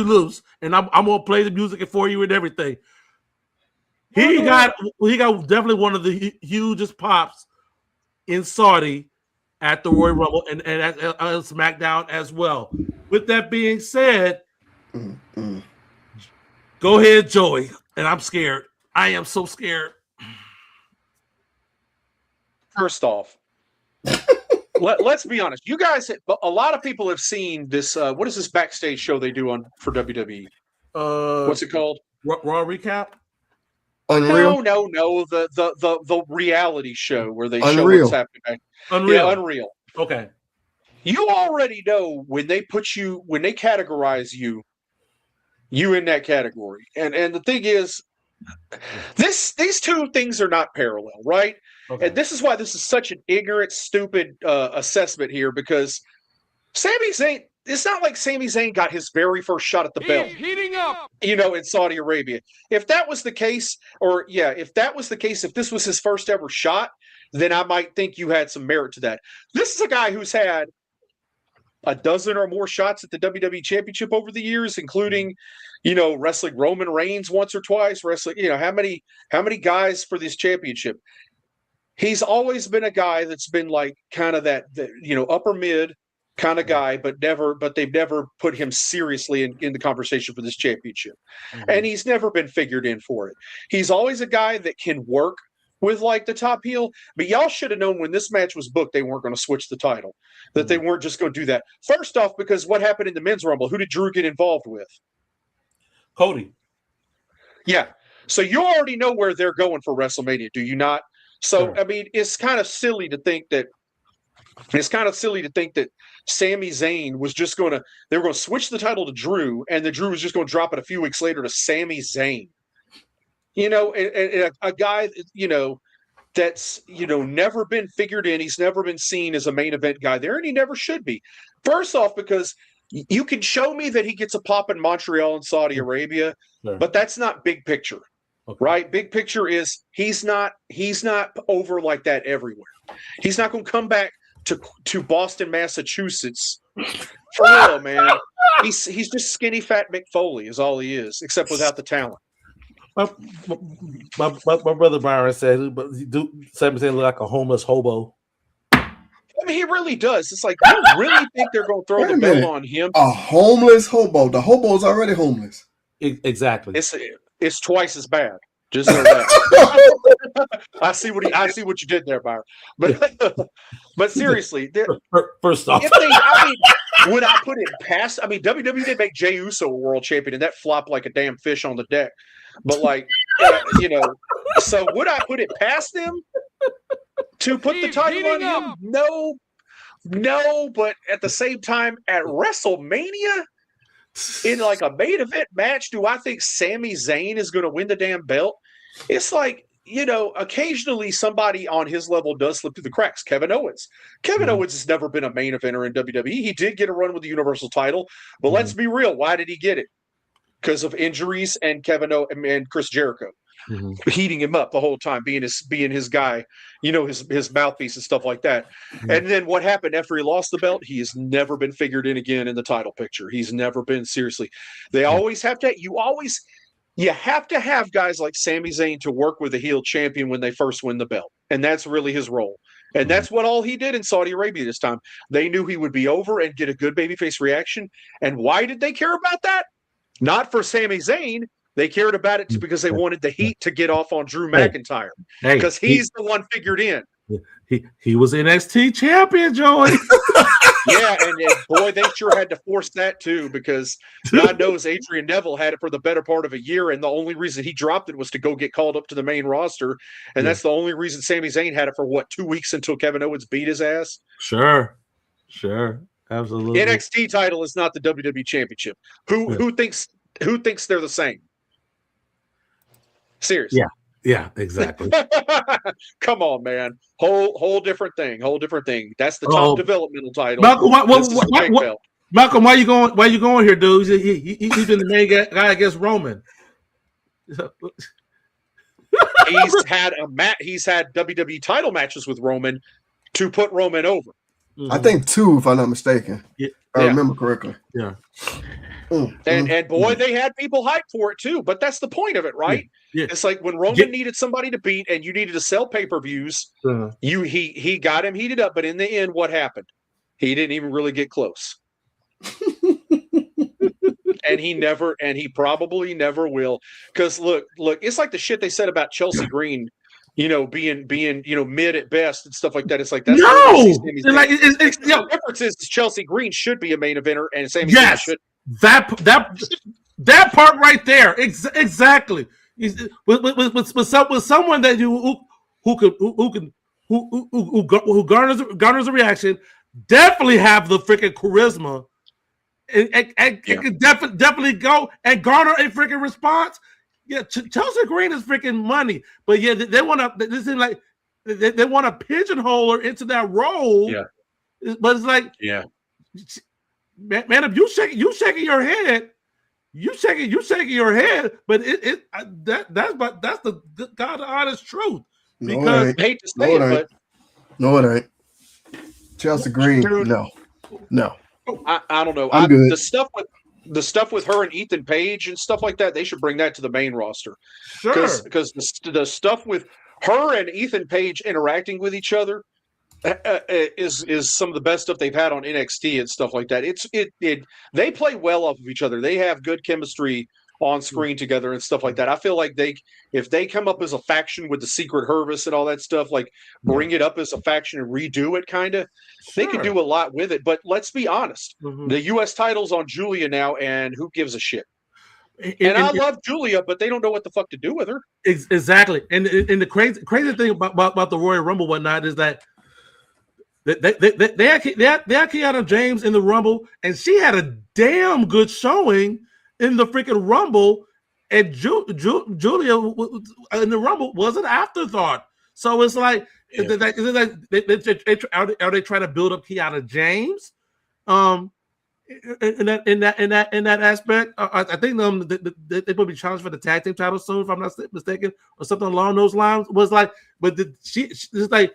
loose, and I'm gonna play the music for you and everything. He got definitely one of the hugest pops in Saudi at the Royal Rumble and at SmackDown as well. With that being said, Go ahead, Joey. And I'm scared. I am so scared. First off, let's be honest. You guys, a lot of people have seen this. What is this backstage show they do for WWE? What's it called? Raw recap. Unreal. No. The reality show where they show Unreal. what's happening back. Unreal. Yeah, Unreal. Okay. You already know when they categorize you in that category. And the thing is, these two things are not parallel, right? Okay. And this is why this is such an ignorant, stupid assessment here, because Sami Zayn, it's not like Sami Zayn got his very first shot at the belt. Heating up. In Saudi Arabia. If that was the case, if this was his first ever shot, then I might think you had some merit to that. This is a guy who's had a dozen or more shots at the WWE Championship over the years, including, wrestling Roman Reigns once or twice, wrestling, how many guys for this championship. He's always been a guy that's been like kind of that upper mid kind of guy, but they've never put him seriously in the conversation for this championship. Mm-hmm. And he's never been figured in for it. He's always a guy that can work with like the top heel, but y'all should have known when this match was booked, they weren't going to switch the title, that they weren't just going to do that. First off, because what happened in the men's rumble, who did Drew get involved with? Cody. Yeah. So you already know where they're going for WrestleMania, do you not? So, sure. I mean, it's kind of silly to think that Sami Zayn was just they were going to switch the title to Drew, and then Drew was just going to drop it a few weeks later to Sami Zayn. And a guy, that's, never been figured in. He's never been seen as a main event guy there, and he never should be. First off, because you can show me that he gets a pop in Montreal and Saudi Arabia, sure. But that's not big picture. Okay. Right? Big picture is he's not over like that everywhere. He's not going to come back to Boston, Massachusetts. For real, man. He's just skinny fat Mick Foley is all he is, except without the talent. My brother Byron said, Sami Zayn look like a homeless hobo. I mean, he really does. It's like, you really think they're going to throw the belt on him? A homeless hobo. The hobo's already homeless. Exactly. It's twice as bad. Just so that. I see what you did there, Byron. But seriously, first off, would I put it past? I mean, WWE did make Jey Uso a world champion, and that flopped like a damn fish on the deck. But so would I put it past them to put the title on him? No. But at the same time, at WrestleMania, in like a main event match, do I think Sami Zayn is going to win the damn belt? It's like, occasionally somebody on his level does slip through the cracks. Kevin Owens. Owens has never been a main eventer in WWE. He did get a run with the Universal title, but let's be real. Why did he get it? Because of injuries and and Chris Jericho heating him up the whole time, being his guy, his mouthpiece and stuff like that. And then what happened after he lost the belt? He has never been figured in again in the title picture. He's never been seriously. They always have to. You have to have guys like Sami Zayn to work with a heel champion when they first win the belt, and that's really his role. And that's what all he did in Saudi Arabia this time. They knew he would be over and get a good babyface reaction. And why did they care about that? Not for Sami Zayn. They cared about it because they wanted the heat to get off on Drew McIntyre because he's the one figured in. He was NXT champion, Joey. Yeah, and boy, they sure had to force that too because God knows Adrian Neville had it for the better part of a year, and the only reason he dropped it was to go get called up to the main roster, and that's the only reason Sami Zayn had it for 2 weeks until Kevin Owens beat his ass. Sure, absolutely. NXT title is not the WWE Championship. Who thinks they're the same? Seriously. Yeah, exactly. Come on, man. Whole different thing. That's the top developmental title. Malcolm, why you going here, dude? He's been the main guy against Roman. He's had WWE title matches with Roman to put Roman over. I think 2, if I'm not mistaken. If I remember correctly. Yeah. And boy, they had people hyped for it too. But that's the point of it, right? Yeah. It's like when Roman needed somebody to beat and you needed to sell pay-per-views, he got him heated up. But in the end, what happened? He didn't even really get close. and he probably never will. Because look, it's like the shit they said about Chelsea Green, being mid at best and stuff like that. It's like that's the difference is Chelsea Green should be a main eventer, and Sami Zayn should. That part right there, exactly. With someone that who garners a reaction, definitely have the freaking charisma, and can definitely go and garner a freaking response. Yeah, Chelsea Green is freaking money, but yeah, they want to. This is like they want to pigeonhole her into that role. Yeah, but it's like, man, if you shaking your head. You shaking your head, but that's the God honest truth. Because I hate to say it, but no, it ain't. Chelsea Green, no. I don't know. I'm good. The stuff with her and Ethan Page and stuff like that, they should bring that to the main roster. Sure, because the stuff with her and Ethan Page interacting with each other is some of the best stuff they've had on NXT and stuff like that. They play well off of each other. They have good chemistry on screen together and stuff like that. I feel like if they come up as a faction with the Secret Hervis and all that stuff, like bring it up as a faction and redo it, kind of, they could do a lot with it. But let's be honest, the U.S. title's on Julia now, and who gives a shit? And I love Julia, but they don't know what the fuck to do with her. Exactly. And the crazy thing about the Royal Rumble whatnot is that they had Kiana James in the Rumble, and she had a damn good showing in the freaking Rumble, and Julia in the Rumble was an afterthought. So it's like, are they trying to build up Kiana James? In that aspect, I think they will be challenged for the tag team title soon, if I'm not mistaken, or something along those lines. Was like, but it's like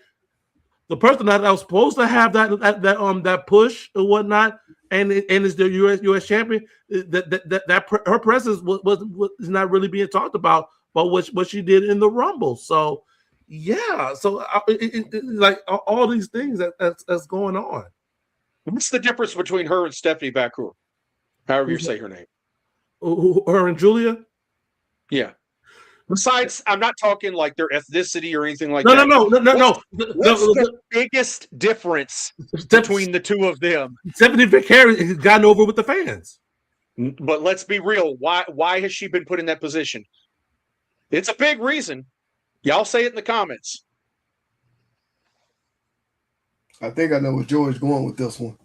the person that was supposed to have that push or whatnot, and is the U.S. champion. Her presence was not really being talked about what she did in the Rumble. So yeah, so like all these things that's going on. What's the difference between her and Stephanie Bakur? However you say her name. Her and Julia? Yeah. Besides, I'm not talking like their ethnicity or anything like that. No. What's the biggest difference between the two of them? Stephanie Bakur has gotten over with the fans. But let's be real. Why has she been put in that position? It's a big reason. Y'all say it in the comments. I think I know where George's going with this one.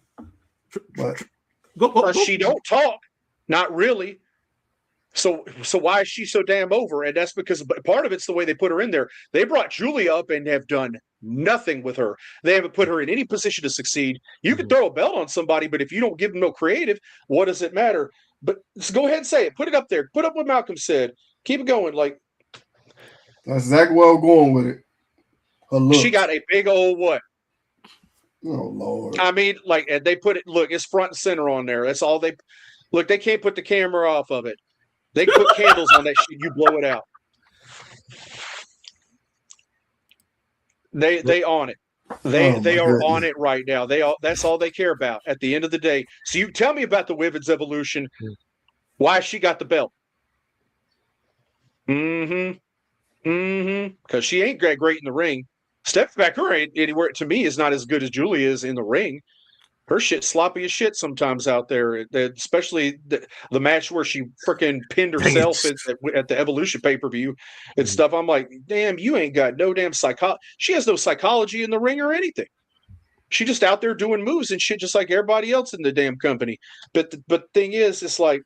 But she don't talk. Not really. So why is she so damn over? And that's because part of it's the way they put her in there. They brought Julia up and have done nothing with her. They haven't put her in any position to succeed. You can throw a belt on somebody, but if you don't give them no creative, what does it matter? But go ahead and say it. Put it up there. Put up what Malcolm said. Keep it going. Like that's exactly where I'm going with it. She got a big old what? Oh Lord! I mean, like they put it. Look, it's front and center on there. That's all they. Look, they can't put the camera off of it. They put candles on that shit. You blow it out. They on it. They are on it right now. That's all they care about at the end of the day. So you tell me about the Women's Evolution. Why she got the belt? Because she ain't great in the ring. Stephanie Bakur ain't anywhere to me is not as good as Julie is in the ring. Her shit sloppy as shit sometimes out there, especially the match where she freaking pinned herself at the Evolution pay-per-view and stuff. I'm like, damn, you ain't got no damn psychology. She has no psychology in the ring or anything. She just out there doing moves and shit just like everybody else in the damn company. But the thing is, it's like,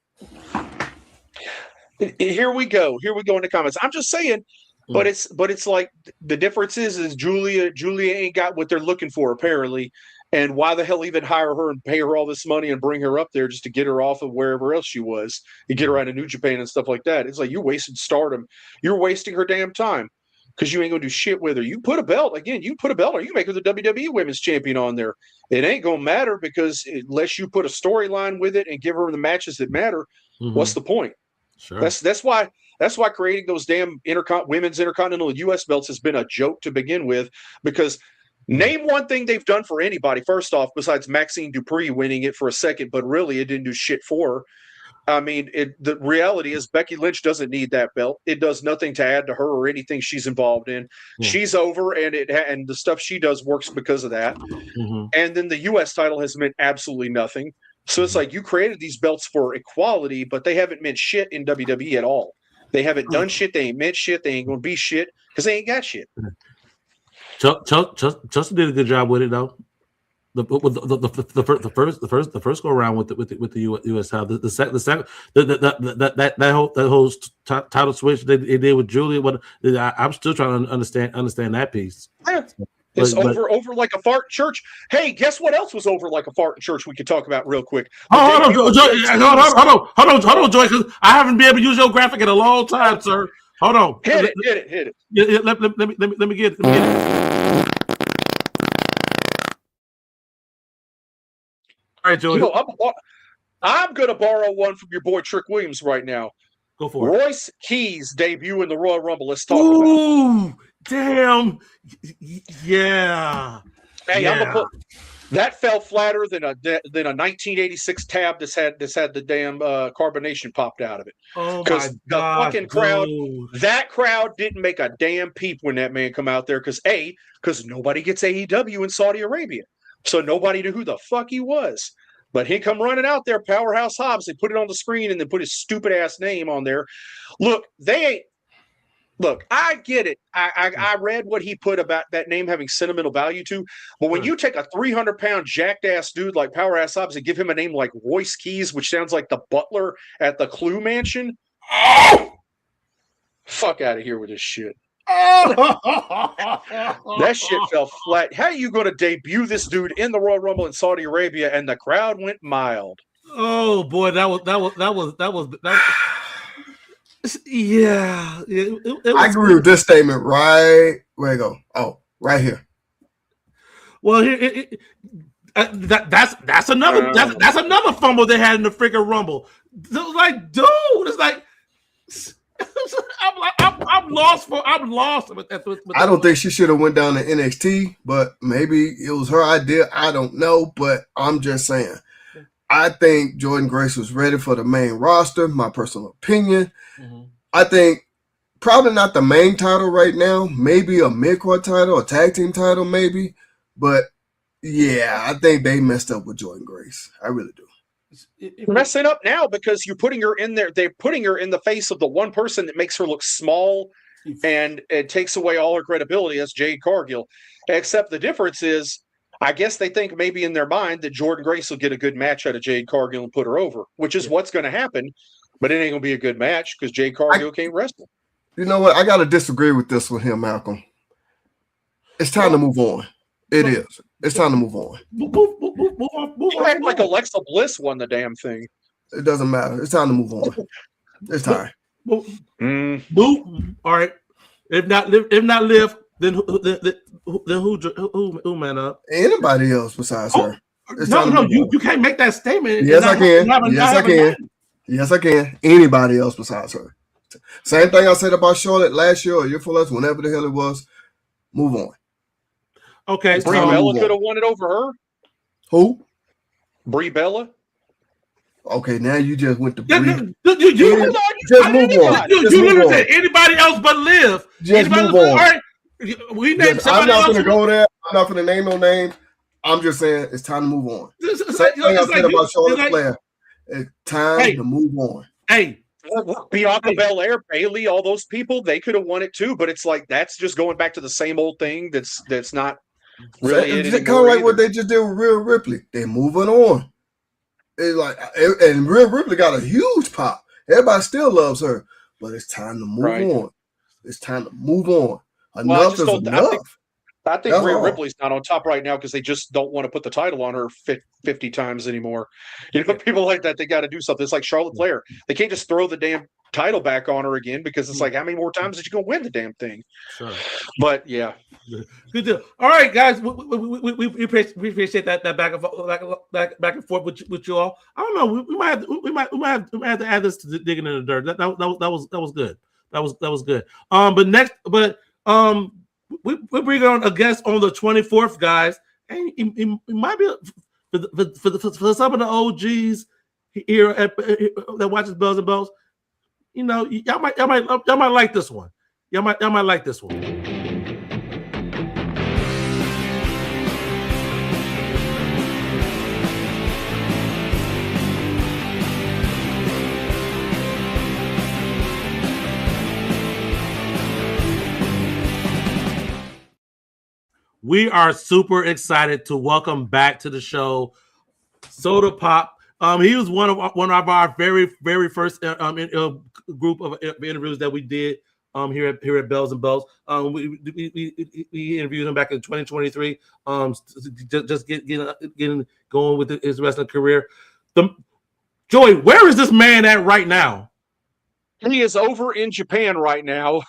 here we go in the comments. I'm just saying, but it's like the difference is Julia ain't got what they're looking for apparently. And why the hell even hire her and pay her all this money and bring her up there just to get her off of wherever else she was and get her out of New Japan and stuff like that? It's like you wasted stardom. You're wasting her damn time because you ain't gonna do shit with her. You put a belt on, you make her the WWE Women's Champion on there. It ain't gonna matter because unless you put a storyline with it and give her the matches that matter, what's the point? Sure. That's why creating those damn women's intercontinental US belts has been a joke to begin with, because name one thing they've done for anybody, first off, besides Maxine Dupree winning it for a second, but really it didn't do shit for her. I mean, the reality is Becky Lynch doesn't need that belt. It does nothing to add to her or anything she's involved in. Yeah. She's over, and and the stuff she does works because of that. Mm-hmm. And then the U.S. title has meant absolutely nothing. So it's like you created these belts for equality, but they haven't meant shit in WWE at all. They haven't done shit. They ain't meant shit. They ain't going to be shit because they ain't got shit. Justin did a good job with it though. The first go around with the U.S. title. The second that whole title switch they did with Julia. I'm still trying to understand that piece. Yeah. It's over like a fart in church. Hey, guess what else was over like a fart in church? We could talk about real quick. Hold on, Joy, because I haven't been able to use your graphic in a long time, sir. Hold on, hit it. Yeah, let me get it. All right, Joey. I'm going to borrow one from your boy Trick Williams right now. Go for it. Royce Keys debut in the Royal Rumble. Let's talk about it. Damn. Yeah. Hey, I'm gonna put that fell flatter than a 1986 tab that's had the damn carbonation popped out of it. Oh my the fucking crowd, that crowd didn't make a damn peep when that man come out there because nobody gets AEW in Saudi Arabia. So nobody knew who the fuck he was. But he come running out there, Powerhouse Hobbs. They put it on the screen and then put his stupid ass name on there. Look, I get it. I read what he put about that name having sentimental value to. But when you take a 300-pound jacked ass dude like Powerhouse Hobbs and give him a name like Royce Keys, which sounds like the butler at the Clue Mansion, fuck out of here with this shit. That shit fell flat. How are you going to debut this dude in the Royal Rumble in Saudi Arabia and the crowd went mild? Oh boy, that was yeah. I agree with this statement right. Where you go? Oh, right here. Well, that's another fumble they had in the freaking Rumble. It was like, dude, it's like. I'm lost. I don't think she should have went down to NXT, but maybe it was her idea. I don't know, but I'm just saying. I think Jordynne Grace was ready for the main roster. My personal opinion. Mm-hmm. I think probably not the main title right now. Maybe a mid-card title, a tag team title, maybe. But yeah, I think they messed up with Jordynne Grace. I really do. You're messing up now because you're putting her in there. They're putting her in the face of the one person that makes her look small, and it takes away all her credibility. That's Jade Cargill. Except the difference is, I guess they think maybe in their mind that Jordynne Grace will get a good match out of Jade Cargill and put her over, which is what's going to happen. But it ain't going to be a good match because Jade Cargill can't wrestle. You know what? I got to disagree with this with him, Malcolm. It's time to move on. It is. It's time to move on. Move on. Like Alexa Bliss won the damn thing. It doesn't matter. It's time to move on. It's time. All right. If not Liv, then who man up? Anybody else besides her? No. You can't make that statement. Yes, I can. Yes, I can. Anybody else besides her? Same thing I said about Charlotte last year or year before last, whenever the hell it was. Move on. Okay, Brie Bella could have won it over her. Who? Brie Bella. Okay, now you just went to Brie. Just move on. You literally said anybody else but Liv. Just move on. Right. We named I'm not going to go there. I'm not going to name no names. I'm just saying it's time to move on. Same thing I said about Charlotte Flair. It's time to move on. Hey. Bianca Belair, Bayley, all those people, they could have won it too, but it's like that's just going back to the same old thing that's not really it's kind of like what they just did with Rhea Ripley. They're moving on. It's like, and Rhea Ripley got a huge pop. Everybody still loves her, but it's time to move on. It's time to move on. Enough is enough. I think Rhea Ripley's not on top right now because they just don't want to put the title on her 50 times anymore. You know, people like that, they got to do something. It's like Charlotte Flair. They can't just throw the damn title back on her again because it's like, how many more times is she going to win the damn thing? Sure. But, yeah. Good deal. All right, guys. We appreciate that back and forth with you all. I don't know. We might have to add this to Digging in the Dirt. That was good. That was good. We bring on a guest on the 24th, guys, and he might be for some of the OGs. here that watches Bells and Bells, you know, y'all might like this one. Y'all might like this one. We are super excited to welcome back to the show Soda Pop. He was one of our very first group of interviews that we did here at Bells and Bells. We interviewed him back in 2023. Just getting going with his wrestling career. Joey, where is this man at right now? He is over in Japan right now.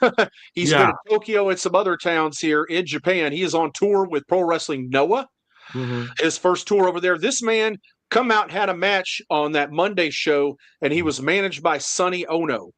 He's been in Tokyo and some other towns here in Japan. He is on tour with Pro Wrestling Noah. Mm-hmm. His first tour over there. This man come out and had a match on that Monday show, and he was managed by Sonny Ono.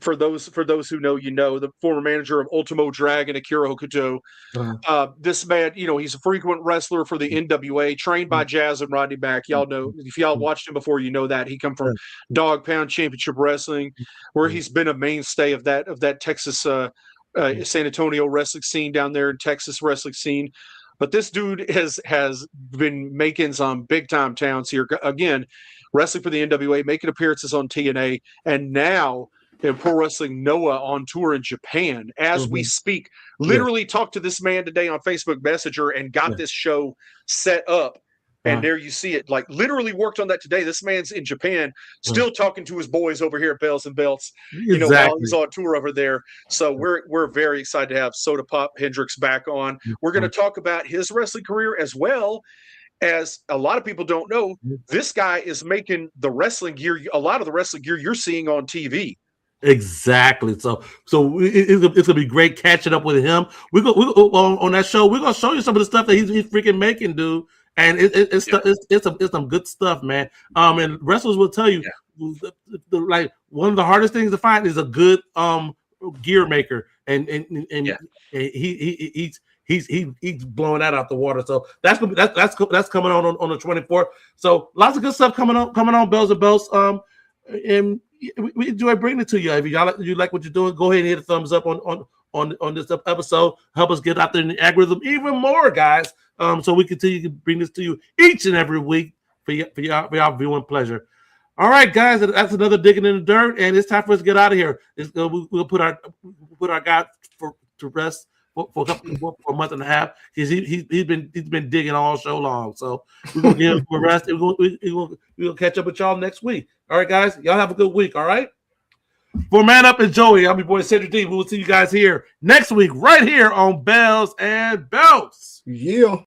For those who know, you know, the former manager of Ultimo Dragon, Akira Hokuto. Uh-huh. This man, you know, he's a frequent wrestler for the NWA, trained by Jazz and Rodney Mack. Y'all know, if y'all watched him before, you know that. He come from Dog Pound Championship Wrestling, where he's been a mainstay of that Texas, San Antonio wrestling scene down there, in Texas wrestling scene. But this dude has been making some big time towns here. Again, wrestling for the NWA, making appearances on TNA, and now in Pro Wrestling Noah on tour in Japan as we speak. Literally talked to this man today on Facebook Messenger and got this show set up. And there you see it. Like, literally worked on that today. This man's in Japan, still talking to his boys over here at Bells and Belts, you know, while he's on tour over there. So we're very excited to have Soda Pop Hendricks back on. We're going to talk about his wrestling career, as well as a lot of people don't know. This guy is making the wrestling gear, a lot of the wrestling gear you're seeing on TV. Exactly. So it's gonna be great catching up with him. We go on that show. We're gonna show you some of the stuff that he's freaking making, dude. And it's some good stuff, man. And wrestlers will tell you, like, one of the hardest things to find is a good gear maker, and he's blowing that out the water. So that's coming on the 24th. So lots of good stuff coming on Bells and Bells. And we enjoy bringing it to you. If you like what you're doing, go ahead and hit a thumbs up on this episode. Help us get out there in the algorithm even more, guys. So we continue to bring this to you each and every week for y'all viewing pleasure. All right, guys, that's another Digging in the Dirt, and it's time for us to get out of here. We'll put our guy to rest for a month and a half, because he's been digging all show long. So we're gonna give him a rest. We're gonna catch up with y'all next week. All right, guys, y'all have a good week. All right. For Man Up and Joey, I'm your boy Cedric D. We will see you guys here next week, right here on Bells and Belts. Yeah.